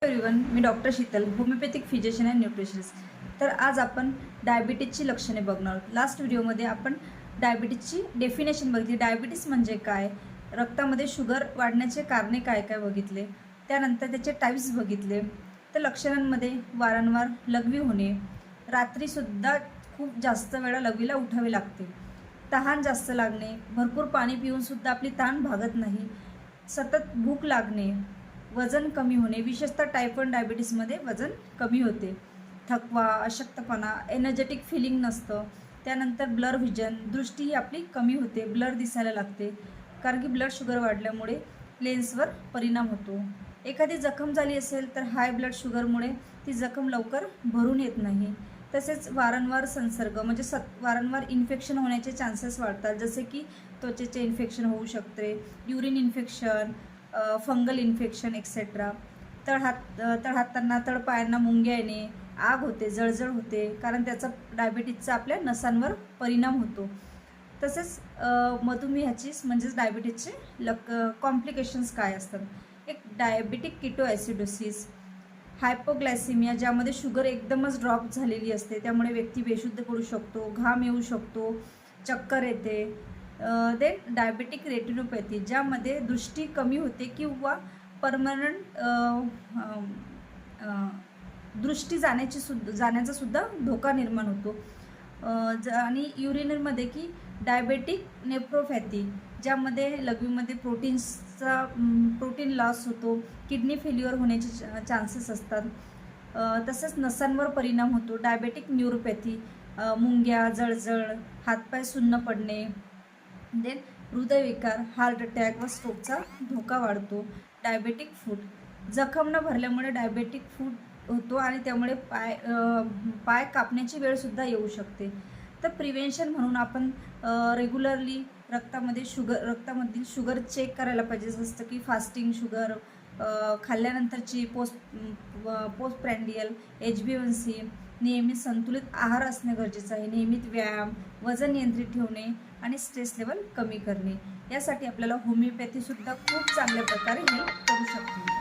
Everyone, me doctor Sheetal, homeopathic physician and nutritionist. तर आज आपण डायबिटीजची लक्षणे बघणार आहोत. लास्ट व्हिडिओमध्ये आपण डायबिटीजची डेफिनेशन बघितली. डायबिटीज म्हणजे काय, रक्तामध्ये शुगर वाढण्याचे कारणे काय काय बघितले, त्यानंतर त्याचे टाईप्स बघितले. तर लक्षणांमध्ये वारंवार लघवी होणे, रात्रीसुद्धा खूप जास्त वेळा लघवीला उठावे लागते, तहान जास्त लागणे, भरपूर पाणी पिऊनसुद्धा आपली तहान भागत नाही, सतत भूक लागणे, वजन कमी होणे, विशेषतः टाईप 1 डायबिटीसमध्ये वजन कमी होते, थकवा, अशक्तपणा, एनर्जेटिक फिलिंग नसतं, त्यानंतर ब्लर व्हिजन, दृष्टी ही आपली कमी होते, ब्लर दिसायला लागते, कारण की ब्लड शुगर वाढल्यामुळे लेन्सवर परिणाम होतो. एखादी जखम झाली असेल तर हाय ब्लड शुगरमुळे ती जखम लवकर भरून येत नाही. तसेच वारंवार संसर्ग म्हणजे वारंवार इन्फेक्शन होण्याचे चान्सेस वाढतात, जसे की त्वचेचे इन्फेक्शन होऊ शकते, urine infection, fungal infection etcetera. तळहातांना तळपायांना मुंग्या येणे, आग होते, जळजळ होते, कारण त्याचा डायबिटीजचा आपल्या नसांवर परिणाम होतो. तसेच मधुमेहाची म्हणजेच डायबिटीजचे कॉम्प्लिकेशन्स काय असतात. एक डायबिटिक किटोॲसिडोसिस, हायपोग्लायसिमिया, ज्यामध्ये शुगर एकदमच ड्रॉप झालेली असते, त्यामुळे व्यक्ती बेशुद्ध पडू शकतो, घाम येऊ शकतो, चक्कर येते. देन डायबिटिक रेटिनोपॅथी, ज्यामध्ये दृष्टी कमी होते किंवा परमनंट दृष्टी जाण्याचा सुद्धा धोका निर्माण होतो. आणि युरिनमध्ये की डायबेटिक नेफ्रोपॅथी, ज्यामध्ये लघवीमध्ये प्रोटीन लॉस होतो, किडनी फेल्युअर होण्याचे चान्सेस असतात. तसेच नसांवर परिणाम होतो. डायबेटिक न्यूरोपॅथी, मुंग्या, जळजळ, हातपाय सुन्न पडणे. देन हृदयविकार, हार्ट अटॅक व स्ट्रोकचा धोका वाढतो. डायबेटिक फूट, जखम न भरल्यामुळे डायबेटिक फूट होतो आणि त्यामुळे पाय कापण्याची वेळसुद्धा येऊ शकते. तर प्रिव्हेन्शन म्हणून आपण रेग्युलरली रक्तामधील शुगर चेक करायला पाहिजे, जसं की फास्टिंग शुगर, खाल्ल्यानंतरची पोस्ट प्रँडियल, HbA1c, नियमित संतुलित आहार असणे गरजेचं आहे, नियमित व्यायाम, वजन नियंत्रित ठेवणे आणि स्ट्रेस लेवल कमी करणे. यासाठी आपल्याला होमिओपॅथीसुद्धा खूप चांगल्या प्रकारे हेल्प करू शकते.